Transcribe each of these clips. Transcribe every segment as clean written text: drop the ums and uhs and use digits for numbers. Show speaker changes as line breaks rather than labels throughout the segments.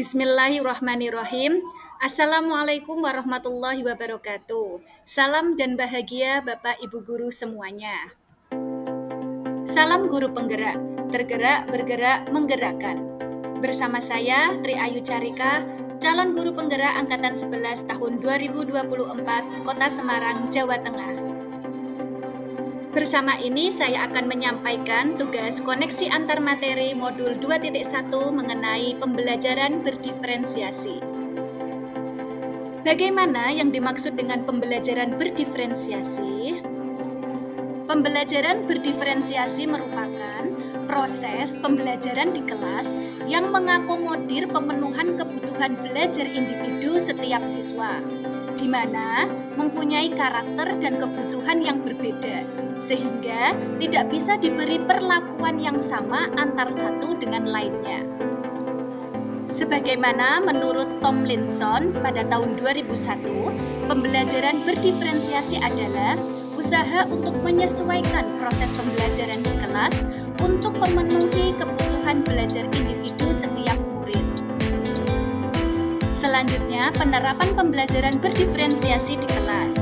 Bismillahirrahmanirrahim. Assalamualaikum warahmatullahi wabarakatuh. Salam dan bahagia Bapak Ibu Guru semuanya. Salam guru penggerak, tergerak, bergerak, menggerakkan. Bersama saya, Tri Ayu Carika, calon guru penggerak Angkatan 11 tahun 2024, Kota Semarang, Jawa Tengah. Bersama ini saya akan menyampaikan tugas koneksi antar materi modul 2.1 mengenai pembelajaran berdiferensiasi. Bagaimana yang dimaksud dengan pembelajaran berdiferensiasi? Pembelajaran berdiferensiasi merupakan proses pembelajaran di kelas yang mengakomodir pemenuhan kebutuhan belajar individu setiap siswa, di mana mempunyai karakter dan kebutuhan yang berbeda, sehingga tidak bisa diberi perlakuan yang sama antar satu dengan lainnya. Sebagaimana menurut Tomlinson pada tahun 2001, pembelajaran berdiferensiasi adalah usaha untuk menyesuaikan proses pembelajaran di kelas untuk memenuhi kebutuhan belajar individu setiap murid. Selanjutnya, penerapan pembelajaran berdiferensiasi di kelas.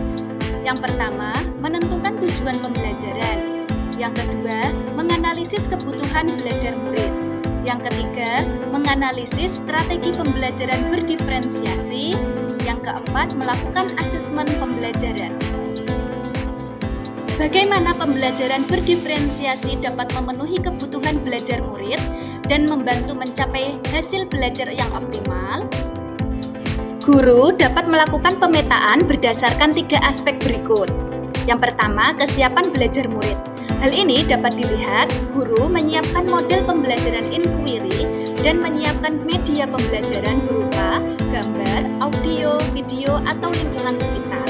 Yang pertama, menentukan tujuan pembelajaran. Yang kedua, menganalisis kebutuhan belajar murid. Yang ketiga, menganalisis strategi pembelajaran berdiferensiasi. Yang keempat, melakukan asesmen pembelajaran. Bagaimana pembelajaran berdiferensiasi dapat memenuhi kebutuhan belajar murid dan membantu mencapai hasil belajar yang optimal? Guru dapat melakukan pemetaan berdasarkan 3 aspek berikut. Yang pertama, kesiapan belajar murid. Hal ini dapat dilihat guru menyiapkan model pembelajaran inquiry dan menyiapkan media pembelajaran berupa gambar, audio, video, atau lingkungan sekitar.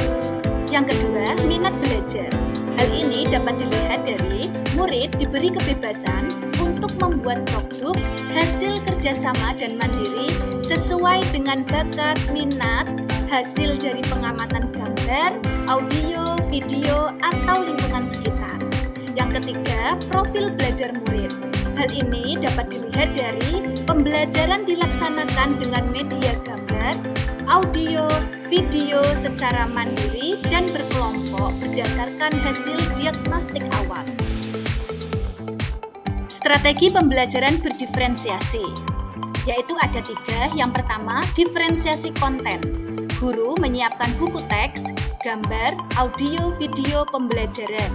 Yang kedua, minat belajar. Hal ini dapat dilihat dari murid diberi kebebasan untuk membuat produk, hasil kerjasama dan mandiri sesuai dengan bakat, minat, hasil dari pengamatan gambar, audio, video, atau lingkungan sekitar. Yang ketiga, profil belajar murid. Hal ini dapat dilihat dari pembelajaran dilaksanakan dengan media gambar, audio, video secara mandiri dan berkelompok berdasarkan hasil diagnostik awal. Strategi pembelajaran berdiferensiasi, yaitu ada 3. Yang pertama, diferensiasi konten. Guru menyiapkan buku teks, gambar, audio, video pembelajaran.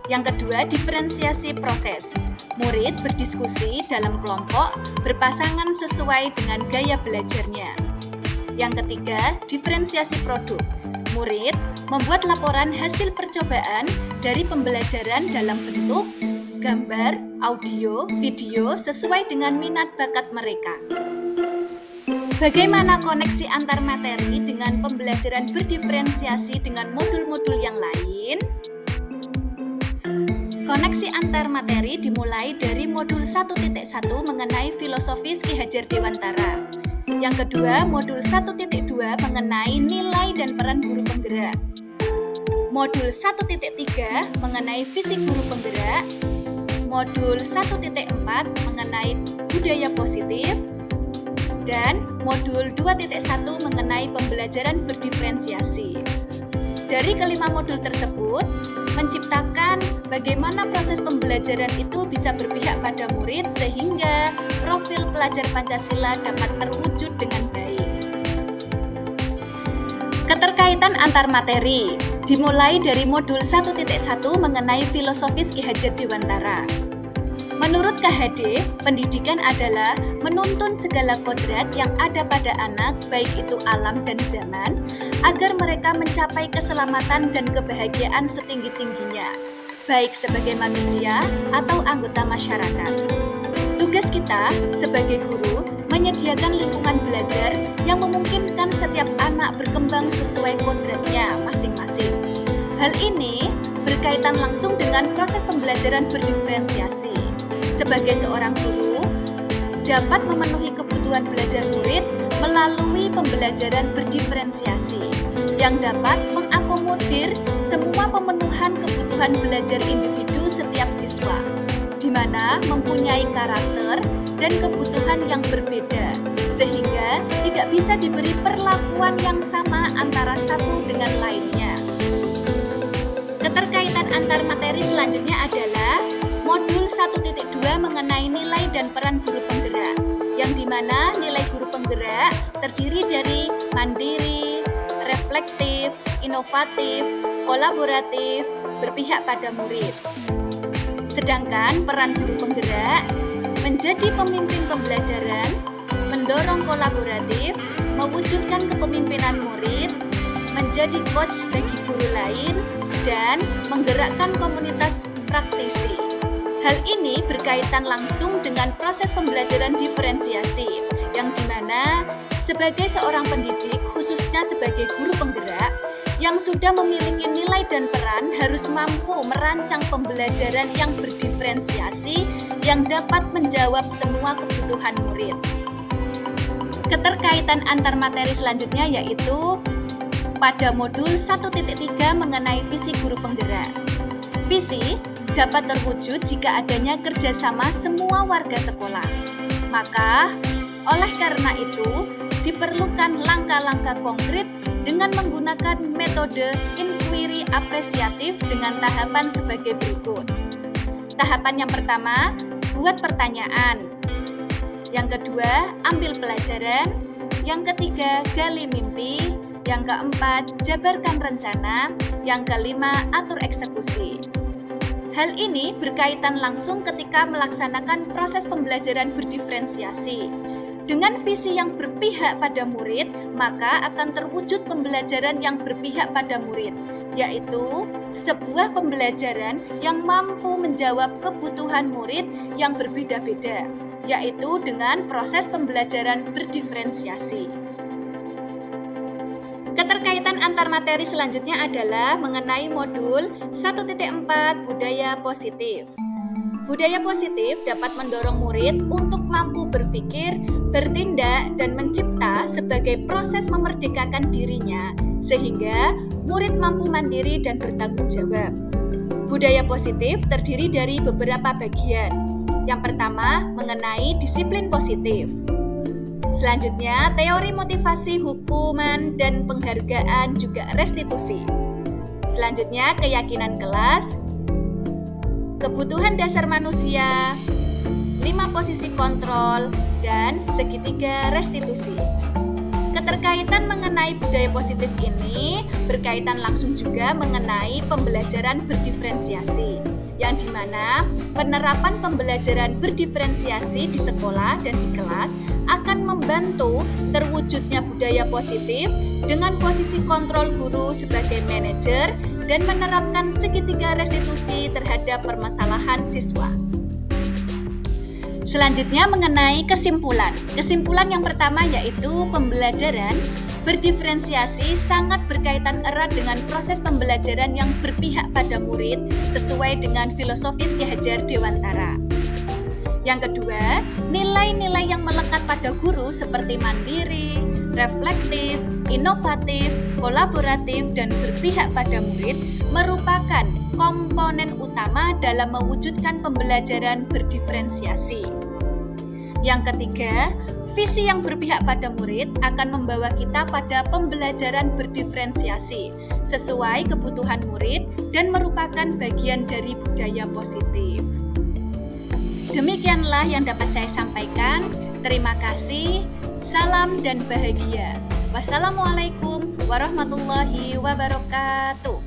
Yang kedua, diferensiasi proses. Murid berdiskusi dalam kelompok berpasangan sesuai dengan gaya belajarnya. Yang ketiga, diferensiasi produk. Murid membuat laporan hasil percobaan dari pembelajaran dalam bentuk gambar, audio, video sesuai dengan minat bakat mereka. Bagaimana koneksi antar materi dengan pembelajaran berdiferensiasi dengan modul-modul yang lain? Koneksi antar materi dimulai dari modul 1.1 mengenai filosofis Ki Hajar Dewantara. Yang kedua, modul 1.2 mengenai nilai dan peran guru penggerak. Modul 1.3 mengenai visi guru penggerak. Modul 1.4 mengenai budaya positif. Dan modul 2.1 mengenai pembelajaran berdiferensiasi. Dari kelima modul tersebut, menciptakan bagaimana proses pembelajaran itu bisa berpihak pada murid sehingga profil pelajar Pancasila dapat terwujud dengan baik. Keterkaitan antar materi dimulai dari modul 1.1 mengenai filosofis Ki Hajar Dewantara. Menurut KHD, pendidikan adalah menuntun segala kodrat yang ada pada anak, baik itu alam dan zaman, agar mereka mencapai keselamatan dan kebahagiaan setinggi-tingginya, baik sebagai manusia atau anggota masyarakat. Tugas kita sebagai guru menyediakan lingkungan belajar yang memungkinkan setiap anak berkembang sesuai kodratnya masing-masing. Hal ini berkaitan langsung dengan proses pembelajaran berdiferensiasi. Sebagai seorang guru, dapat memenuhi kebutuhan belajar murid melalui pembelajaran berdiferensiasi yang dapat mengakomodir semua pemenuhan kebutuhan belajar individu setiap siswa, di mana mempunyai karakter dan kebutuhan yang berbeda, sehingga tidak bisa diberi perlakuan yang sama antara satu dengan lainnya. Keterkaitan antar materi selanjutnya adalah modul 1.2 mengenai nilai dan peran guru penggerak, yang dimana nilai guru penggerak terdiri dari mandiri, reflektif, inovatif, kolaboratif, berpihak pada murid. Sedangkan peran guru penggerak menjadi pemimpin pembelajaran, mendorong kolaboratif, mewujudkan kepemimpinan murid, menjadi coach bagi guru lain, dan menggerakkan komunitas praktisi. Hal ini berkaitan langsung dengan proses pembelajaran diferensiasi, yang dimana sebagai seorang pendidik, khususnya sebagai guru penggerak, yang sudah memiliki nilai dan peran harus mampu merancang pembelajaran yang berdiferensiasi yang dapat menjawab semua kebutuhan murid. Keterkaitan antar materi selanjutnya yaitu pada modul 1.3 mengenai visi guru penggerak. Visi dapat terwujud jika adanya kerjasama semua warga sekolah. Maka, oleh karena itu, diperlukan langkah-langkah konkret dengan menggunakan metode inquiry apresiatif dengan tahapan sebagai berikut. Tahapan yang pertama, buat pertanyaan. Yang kedua, ambil pelajaran. Yang ketiga, gali mimpi. Yang keempat, jabarkan rencana. Yang kelima, atur eksekusi. Hal ini berkaitan langsung ketika melaksanakan proses pembelajaran berdiferensiasi. Dengan visi yang berpihak pada murid, maka akan terwujud pembelajaran yang berpihak pada murid, yaitu sebuah pembelajaran yang mampu menjawab kebutuhan murid yang berbeda-beda, yaitu dengan proses pembelajaran berdiferensiasi. Keterkaitan antar materi selanjutnya adalah mengenai modul 1.4 budaya positif. Budaya positif dapat mendorong murid untuk mampu berpikir, bertindak, dan mencipta sebagai proses memerdekakan dirinya, sehingga murid mampu mandiri dan bertanggung jawab. Budaya positif terdiri dari beberapa bagian. Yang pertama, mengenai disiplin positif. Selanjutnya, teori motivasi, hukuman, dan penghargaan juga restitusi. Selanjutnya, keyakinan kelas, kebutuhan dasar manusia, 5 posisi kontrol, dan segitiga restitusi. Keterkaitan mengenai budaya positif ini berkaitan langsung juga mengenai pembelajaran berdiferensiasi, yang dimana penerapan pembelajaran berdiferensiasi di sekolah dan di kelas akan membantu terwujudnya budaya positif dengan posisi kontrol guru sebagai manajer dan menerapkan segitiga restitusi terhadap permasalahan siswa. Selanjutnya mengenai kesimpulan. Kesimpulan yang pertama yaitu pembelajaran berdiferensiasi sangat berkaitan erat dengan proses pembelajaran yang berpihak pada murid sesuai dengan filosofis Ki Hajar Dewantara. Yang kedua, nilai-nilai yang melekat pada guru seperti mandiri, reflektif, inovatif, kolaboratif, dan berpihak pada murid merupakan komponen utama dalam mewujudkan pembelajaran berdiferensiasi. Yang ketiga, visi yang berpihak pada murid akan membawa kita pada pembelajaran berdiferensiasi sesuai kebutuhan murid dan merupakan bagian dari budaya positif. Demikianlah yang dapat saya sampaikan. Terima kasih. Salam dan bahagia. Wassalamualaikum warahmatullahi wabarakatuh.